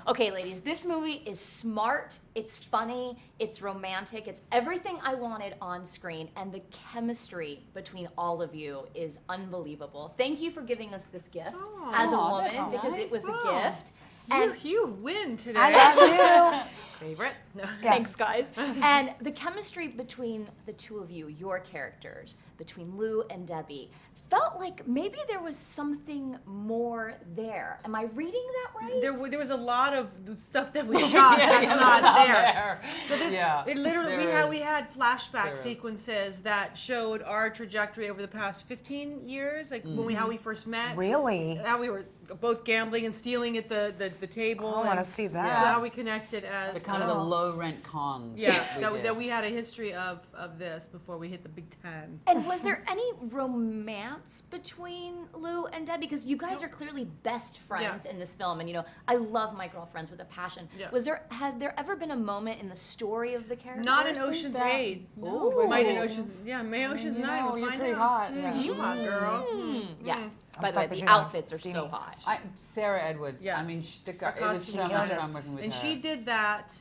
Okay, ladies, this movie is smart, it's funny, it's romantic, it's everything I wanted on screen, and the chemistry between all of you is unbelievable. Thank you for giving us this gift as a woman, because it was a gift. And you win today. I love you. Favorite. No. Yeah. Thanks, guys. And the chemistry between the two of you, your characters, between Lou and Debbie, felt like maybe there was something more there. Am I reading that right? There was a lot of stuff that we shot that's not there. So this, it literally we had flashback sequences that showed our trajectory over the past 15 years, like how we first met. Really? How we were both gambling and stealing at the table. I want to see that. So how we connected as the kind of the low rent cons. Yeah, that we had a history of this before we hit the Big Ten. And was there any romance between Lou and Debbie? Because you guys are clearly best friends in this film, and I love my girlfriends with a passion. Yeah. Had there ever been a moment in the story of the characters? Not in Ocean's 8. No. Might in Ocean's, Maybe Ocean's 9. We'll you're find pretty out. hot. Yeah. You hot girl. Yeah. By the way, the outfits are so hot. Sarah Edwards. I mean, it was so much fun working with her. And she did that.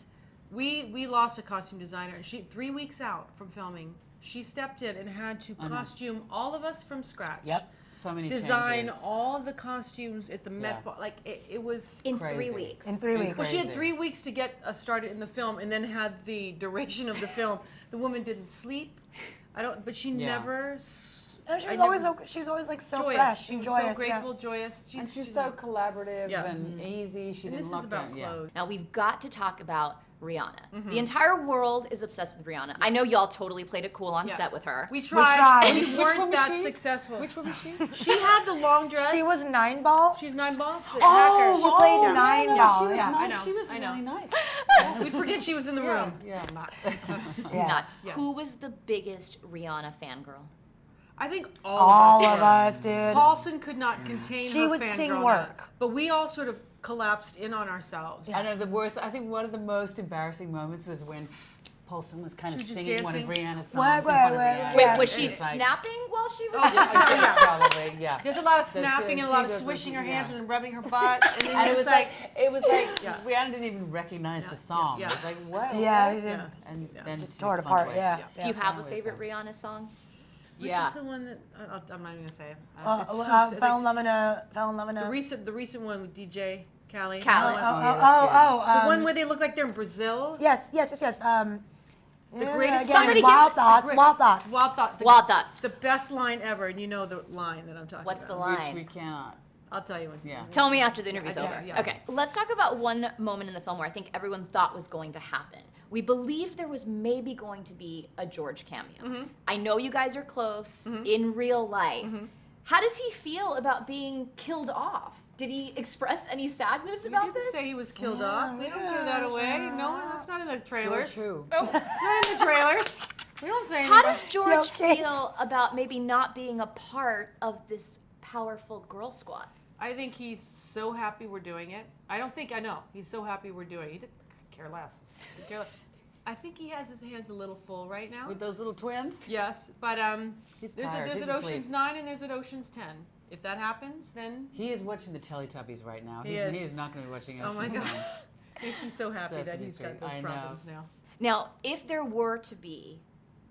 We lost a costume designer, and 3 weeks out from filming, she stepped in and had to costume all of us from scratch. Yep. So many design changes. all the costumes at the Met Ball. Like it was in crazy. 3 weeks. In 3 weeks. Well, she had 3 weeks to get us started in the film, and then had the duration of the film. The woman didn't sleep. But she never. No, she's always like so joyous. fresh and joyous. So grateful, joyous. She's so collaborative and easy. She didn't lock down. Now we've got to talk about Rihanna. The entire world is obsessed with Rihanna. I know y'all totally played it cool on set with her. We tried. We weren't that she? successful. Which one was she? She had the long dress. She was 9 Ball. She's 9 Ball. Oh, she played 9 Ball. She was Yeah. nice. She was really nice. We'd forget she was in the room. Yeah. Not. Who was the biggest Rihanna fangirl? I think all of us, dude. Paulson could not contain She her would sing fangirl work. now. But we all sort of collapsed in on ourselves. I know the worst. I think one of the most embarrassing moments was when Paulson was kind of was just singing one of dancing. Rihanna's songs. Wait, was she snapping while she was? Probably, yeah. There's a lot of snapping and a lot of swishing her hands and rubbing her butt. And it was like Rihanna didn't even recognize the song. It was like, what? And then just tore it apart. Yeah. Do you have a favorite Rihanna song? Which is the one that I'm not even gonna say it. Fell in love in a. The recent one with DJ Khaled. Khaled. The one where they look like they're in Brazil. Yes. The greatest Somebody Wild Thoughts. Wild Thoughts. Wild Thoughts. The best line ever, and you know the line that I'm talking What's the about. line? Which we cannot. I'll tell you when. Yeah. Tell me after the interview's over. Yeah. Okay, let's talk about one moment in the film where I think everyone thought was going to happen. We believed there was maybe going to be a George cameo. I know you guys are close in real life. How does he feel about being killed off? Did he express any sadness about We didn't say he was killed off. We don't give that away. No, that's not in the trailers. True. It's not in the trailers. We don't say anything. How does George feel about maybe not being a part of this powerful girl squad? I think he's so happy we're doing it. I know. He's so happy we're doing it. He could care less. I think he has his hands a little full right now. With those little twins? Yes, but He's there's tired. He's an Ocean's asleep. 9 and there's an Ocean's 10. If that happens, then He is watching the Teletubbies right now. He is not going to be watching oh my Ocean's God, 9. makes me so happy that Sesame he's got Street. those I know. problems now. Now, if there were to be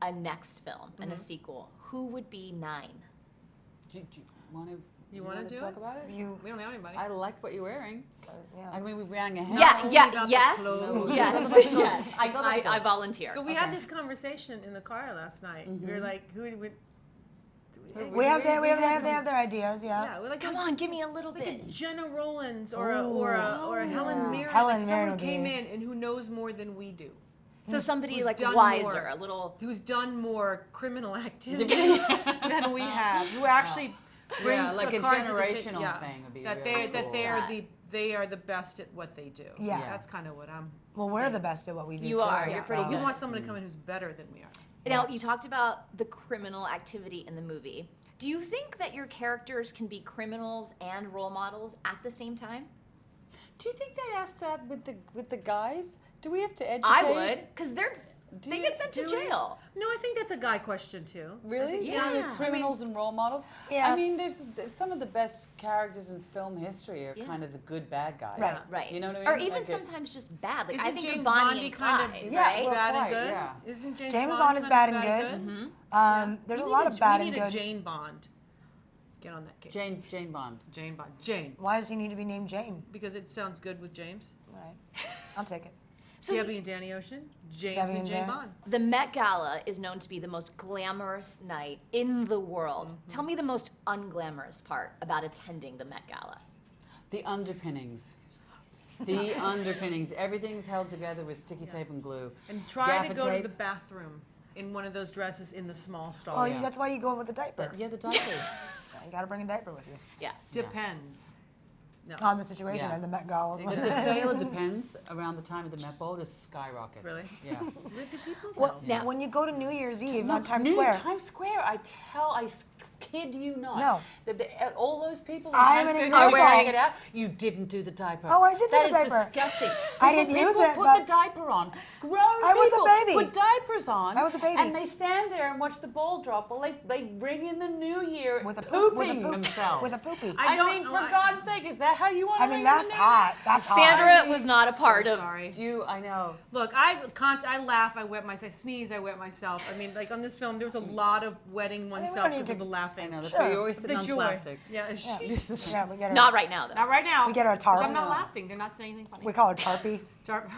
a next film and a sequel, who would be 9? Do you want to? You want to do talk it? about it? We don't know anybody. I like what you're wearing. Yeah. I mean, we ran a hand. Yes. I I volunteer. But we had this conversation in the car last night. We were like, who would... They have their ideas. Yeah. Yeah, we're like, Come on, give me a little like bit. a Jenna Rollins or a Helen Mirren. Helen like Mirren someone would came be- in and who knows more than we do. So somebody Who's like done wiser, more. a little. Who's done more criminal activity than we have. Who actually brings like a a card generational thing would be that really they are the best at what they do. Yeah. That's kind of what I'm Well, we're saying. the best at what we do. You too, are. so- You're pretty You good. want someone to come in who's better than we are. Now, you talked about the criminal activity in the movie. Do you think that your characters can be criminals and role models at the same time? Do you think they asked that with the guys? Do we have to educate? I would, because they're They get sent to jail. No, I think that's a guy question too. Really? Yeah. Criminals and role models? Yeah. I mean, there's some of the best characters in film history are kind of the good bad guys. Right. Right. You know what I mean? Or even Like sometimes just bad. Like Isn't I think James of Bonnie Bondy and kind of Clyde, Yeah, right? well, bad and quite, good? yeah. Isn't James Bond Bond is kind bad of and good. Mm-hmm. There's a lot of bad and We need a good. Jane Bond. Get on that case. Jane Bond. Jane Bond. Jane. Why does he need to be named Jane? Because it sounds good with James. Right. I'll take it. So Debbie and Danny Ocean. James Debbie and and Jane Jan. Bond. the Met Gala is known to be the most glamorous night in the world. Tell me the most unglamorous part about attending the Met Gala. The underpinnings. The underpinnings. Everything's held together with sticky tape and glue. And try to Gaffer go tape. to the bathroom in one of those dresses in the small stall. Oh, that's why you go in with a diaper. Yeah, the diapers. Yeah, you gotta bring a diaper with you. Yeah. Depends. No. On the situation Yeah. and the Met Gala. The sale of Depends around the time of the Met Ball just skyrockets. Really? Yeah. Do people Well, know? Now- when you go to New Year's Eve on Times New Square, Times Square, I kid you not. No. That all those people in I'm Times an Square example. wearing it out, you didn't do the diaper. Oh, I did do That the is diaper. disgusting. I didn't use People it, put but- the diaper on. Grown I was a people baby. put diapers on. I was a baby. And they stand there and watch the ball drop while they bring in the new year With a poop- pooping with a poop- themselves. with a poopy. I I don't mean, know, for I- God's sake, is that how you want to I mean, that's hot. That's hot. Sandra was not a part So of. sorry. I know. Look, I laugh, I wet myself, I sneeze, I wet myself. I mean, like on this film, there was a lot of wetting oneself don't need because of to- the laughing. I know. That's Sure. why you always The sit on joy. plastic. Yeah. Yeah, we get her. Not right now, though. Not right now. We get our 'cause tarp. I'm not laughing. They're not saying anything funny. We call her Tarpy. Tarp.